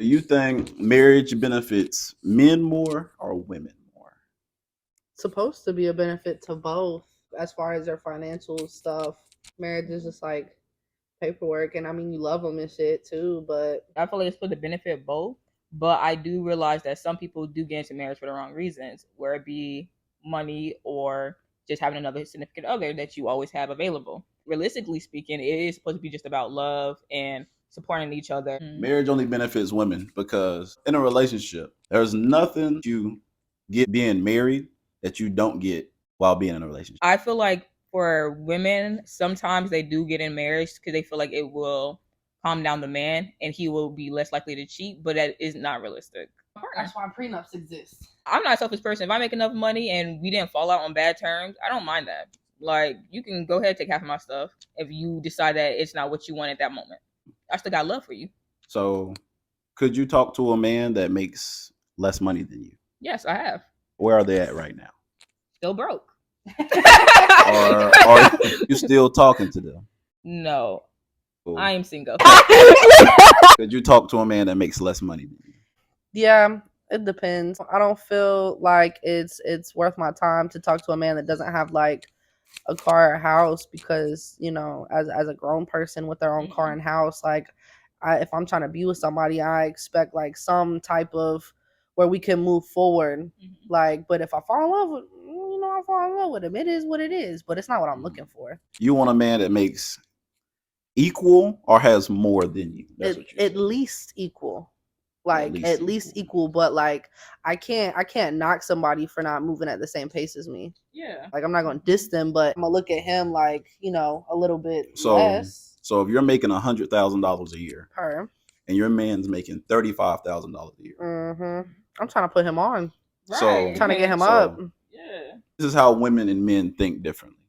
Do you think marriage benefits men more or women more? Supposed to be a benefit to both as far as their financial stuff. Marriage is just like paperwork, and I mean, you love them and shit too, but I feel like it's supposed to benefit both, but I do realize that some people do get into marriage for the wrong reasons, where it be money or just having another significant other that you always have available. Realistically speaking, it is supposed to be just about love and supporting each other. Marriage only benefits women because in a relationship, there's nothing you get being married that you don't get while being in a relationship. I feel like for women, sometimes they do get in marriage because they feel like it will calm down the man and he will be less likely to cheat, but that is not realistic. that's why prenups exist. I'm not a selfish person. If I make enough money and we didn't fall out on bad terms, I don't mind that. Like, you can go ahead and take half of my stuff if you decide that it's not what you want at that moment. I still got love for you. So, could you talk to a man that makes less money than you? Yes, I have. Where are they at right now? Still broke. Or are you still talking to them? No, Cool. I am single. Could you talk to a man that makes less money than you? Yeah, it depends. I don't feel like it's worth my time to talk to a man that doesn't have like a car or house, because as a grown person with their own car and house, like if I'm trying to be with somebody, I expect like some type of where we can move forward. Like, but if I fall in love with, I fall in love with him. It is what it is, but it's not what I'm looking for. You want a man that makes equal or has more than you? That's what you're At saying. least equal. Like at least equal, but like I can't knock somebody for not moving at the same pace as me. Yeah. Like I'm not gonna diss them, but I'm gonna look at him like, a little bit So, less so if you're making $100,000 a year per. and your man's making $35,000 a year, I'm trying to put him on. so I'm trying to get him so up. Yeah. this is how women and men think differently.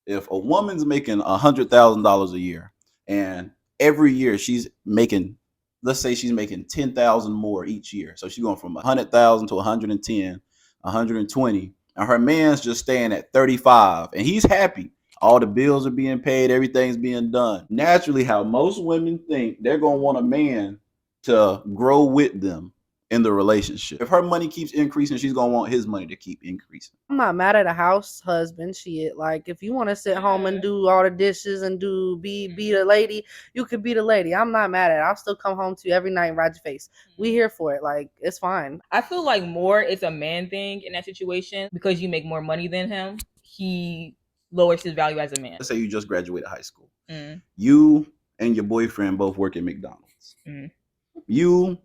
If a woman's making $100,000 a year and every year she's making, let's say she's making 10,000 more each year, so she's going from 100,000 to 110, 120, and her man's just staying at 35, and he's happy. All the bills are being paid, everything's being done. Naturally, how most women think, they're gonna want a man to grow with them in the relationship. If her money keeps increasing, she's gonna want his money to keep increasing. I'm not mad at a house husband. Shit, like if you want to sit home and do all the dishes and be the lady, you could be the lady. I'm not mad at it. I'll still come home to you every night and ride your face. We here for it. Like, it's fine. I feel like more it's a man thing in that situation because you make more money than him. He lowers his value as a man. Let's say you just graduated high school. You and your boyfriend both work at McDonald's. You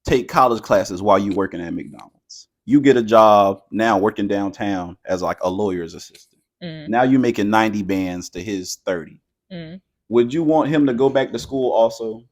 take college classes while you working at McDonald's. You get a job now working downtown as like a lawyer's assistant. Now you're making 90 bands to his 30. Would you want him to go back to school also?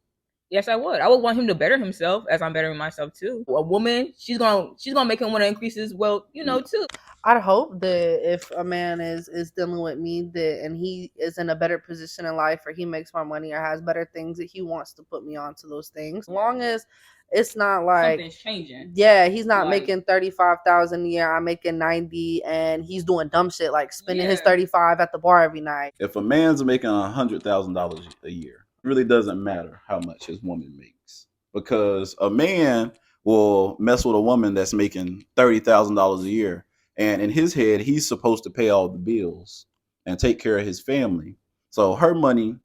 Yes, I would. I would want him to better himself as I'm bettering myself too. A woman, she's gonna make him want to increase his wealth, too. I'd hope that if a man is dealing with me, and he is in a better position in life, or he makes more money or has better things, that he wants to put me onto those things. As long as it's not like something's changing. Yeah, he's not making 35,000 a year. I'm making 90, and he's doing dumb shit like spending his 35 at the bar every night. If a man's making $100,000 a year, it really doesn't matter how much his woman makes, because a man will mess with a woman that's making $30,000 a year, and in his head, he's supposed to pay all the bills and take care of his family. So her money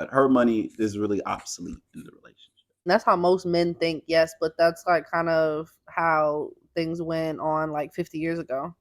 is really obsolete in the relationship. That's how most men think, yes, but that's like kind of how things went on like 50 years ago.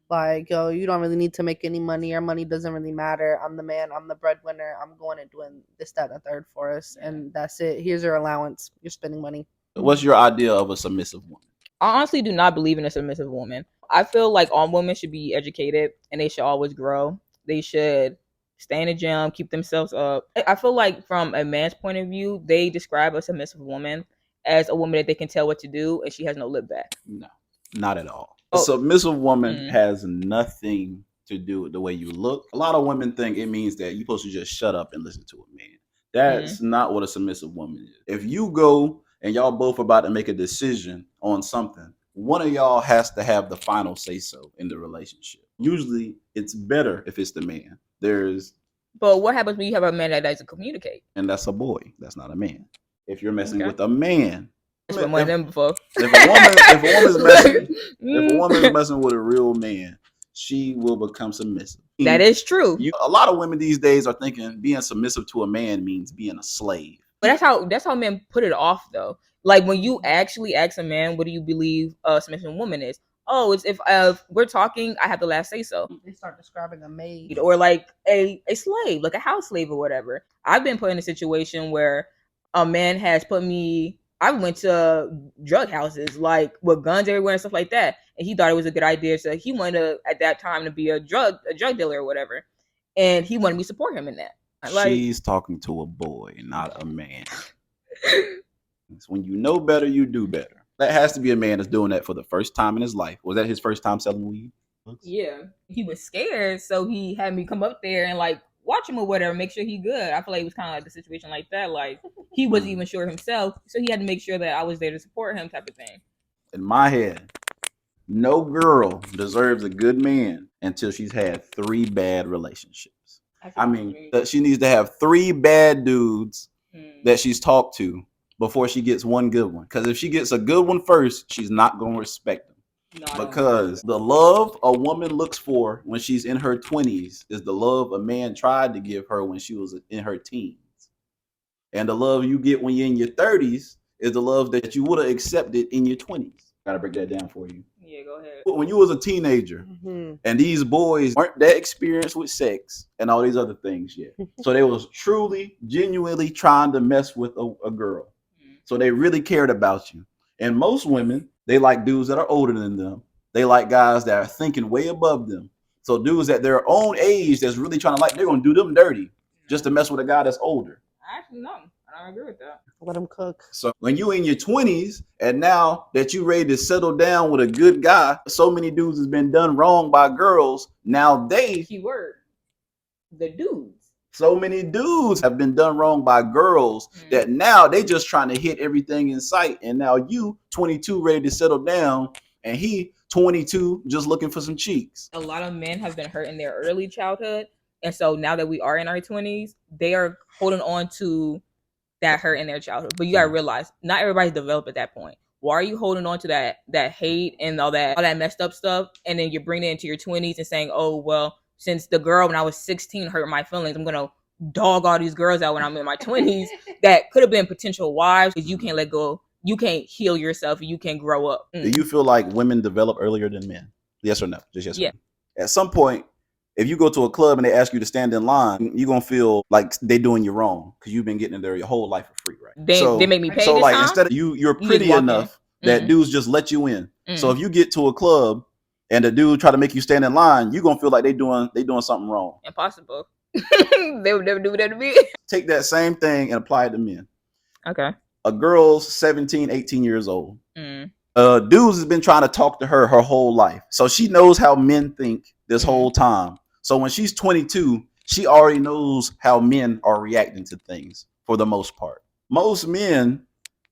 Like, yo, you don't really need to make any money. Your money doesn't really matter. I'm the man. I'm the breadwinner. I'm going and doing this, that, and the third for us. And that's it. Here's your allowance. You're spending money. What's your idea of a submissive woman? I honestly do not believe in a submissive woman. I feel like all women should be educated and they should always grow. They should stay in the gym, keep themselves up. I feel like from a man's point of view, they describe a submissive woman as a woman that they can tell what to do and she has no lip back. No, not at all. A submissive woman has nothing to do with the way you look. A lot of women think it means that you're supposed to just shut up and listen to a man. That's not what a submissive woman is. If you go and y'all both about to make a decision on something, one of y'all has to have the final say so in the relationship. Usually it's better if it's the man. But what happens when you have a man that doesn't communicate? And that's a boy. That's not a man. If you're messing with a man I spent more than them before. If a woman's messing with a real man, she will become submissive. That is true. A lot of women these days are thinking being submissive to a man means being a slave. But that's how men put it off though. Like when you actually ask a man, what do you believe a submissive woman is? Oh, it's if we're talking, I have the last say so. They start describing a maid or like a slave, like a house slave or whatever. I've been put in a situation where a man has put me. I went to drug houses like with guns everywhere and stuff like that, and he thought it was a good idea. So he wanted to, at that time, to be a drug dealer or whatever, and he wanted me to support him in that. Like, she's talking to a boy, not a man. When you know better, you do better. That has to be a man that's doing that for the first time in his life. Was that his first time selling weed? Yeah, he was scared, so he had me come up there and like watch him or whatever, make sure he good. I feel like it was kind of like the situation like that. Like he wasn't even sure himself, so he had to make sure that I was there to support him, type of thing. In my head, no girl deserves a good man until she's had 3 bad relationships. I mean, she needs to have 3 bad dudes that she's talked to before she gets one good one. Because if she gets a good one first, she's not going to respect them. No, because the love a woman looks for when she's in her 20s is the love a man tried to give her when she was in her teens. And the love you get when you're in your 30s is the love that you would have accepted in your 20s. Gotta break that down for you. Yeah, go ahead. When you was a teenager and these boys weren't that experienced with sex and all these other things yet. So they was truly, genuinely trying to mess with a girl. So they really cared about you. And most women, they like dudes that are older than them. They like guys that are thinking way above them. So dudes at their own age that's really trying to they're going to do them dirty just to mess with a guy that's older. Actually, no. I don't agree with that. Let them cook. So when you in your 20s and now that you ready to settle down with a good guy, so many dudes has been done wrong by girls. Now keyword, the dudes. So many dudes have been done wrong by girls that now they just trying to hit everything in sight. And now you 22 ready to settle down and he 22 just looking for some cheeks. A lot of men have been hurt in their early childhood. And so now that we are in our 20s, they are holding on to that hurt in their childhood. But you gotta realize not everybody's developed at that point. Why are you holding on to that hate and all that messed up stuff? And then you're bringing it into your 20s and saying, oh, well, since the girl when I was 16 hurt my feelings, I'm gonna dog all these girls out when I'm in my 20s that could have been potential wives because you can't let go. You can't heal yourself and you can't grow up. Do you feel like women develop earlier than men? Yes or no? Just yes or no. At some point, if you go to a club and they ask you to stand in line, you're going to feel like they doing you wrong because you've been getting in there your whole life for free, right? They make me pay So this like time? instead of you're pretty enough that dudes just let you in. So if you get to a club and the dude try to make you stand in line, you're going to feel like they doing something wrong. Impossible. They would never do that to me. Take that same thing and apply it to men. Okay. A girl's 17, 18 years old. Dudes has been trying to talk to her whole life. So she knows how men think this whole time. So when she's 22, she already knows how men are reacting to things for the most part. Most men,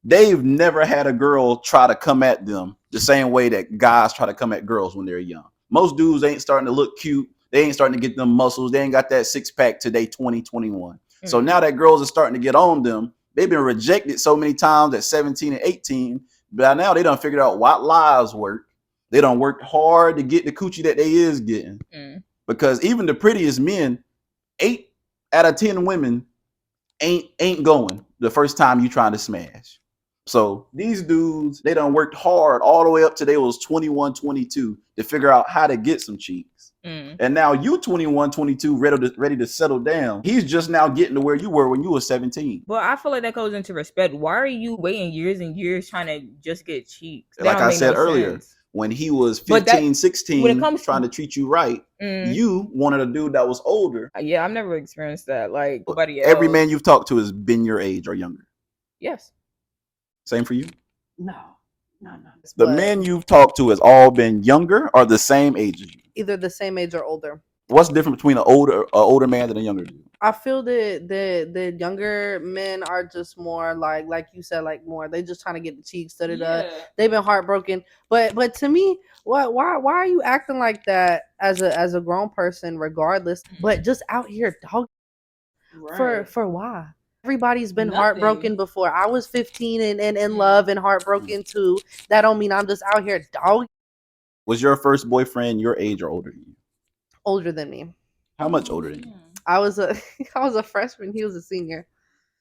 they've never had a girl try to come at them the same way that guys try to come at girls when they're young. Most dudes ain't starting to look cute. They ain't starting to get them muscles. They ain't got that 6-pack today, 2021. So now that girls are starting to get on them, they've been rejected so many times at 17 and 18. But now they done figured out what lies work. They done worked hard to get the coochie that they is getting. Because even the prettiest men, 8 out of 10 women ain't going the first time you trying to smash. So these dudes, they done worked hard all the way up to they was 21, 22 to figure out how to get some cheeks. And now you 21, 22 ready to settle down. He's just now getting to where you were when you were 17. Well, I feel like that goes into respect. Why are you waiting years and years trying to just get cheeks? Like I said earlier, when he was 15, 16, trying to treat you right, you wanted a dude that was older. Yeah, I've never experienced that. Like nobody else. Every man you've talked to has been your age or younger. Yes. Same for you? No. The men you've talked to has all been younger or the same age as you? Either the same age or older. What's different between an older man than a younger dude? I feel that the younger men are just more like you said, like more they just trying to get the cheeks. They've been heartbroken. But to me, why are you acting like that as a grown person, regardless? But just out here dog for why? Everybody's been Nothing. heartbroken before. I was 15 and in love and heartbroken too. That don't mean I'm just out here dog. Was your first boyfriend your age or older than you? Older than me. How much older than you? I was a I was a freshman. He was a senior.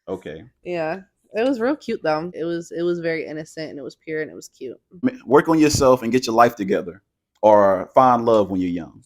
Okay. Yeah. It was real cute though. It was very innocent and it was pure and it was cute. Work on yourself and get your life together, or find love when you're young.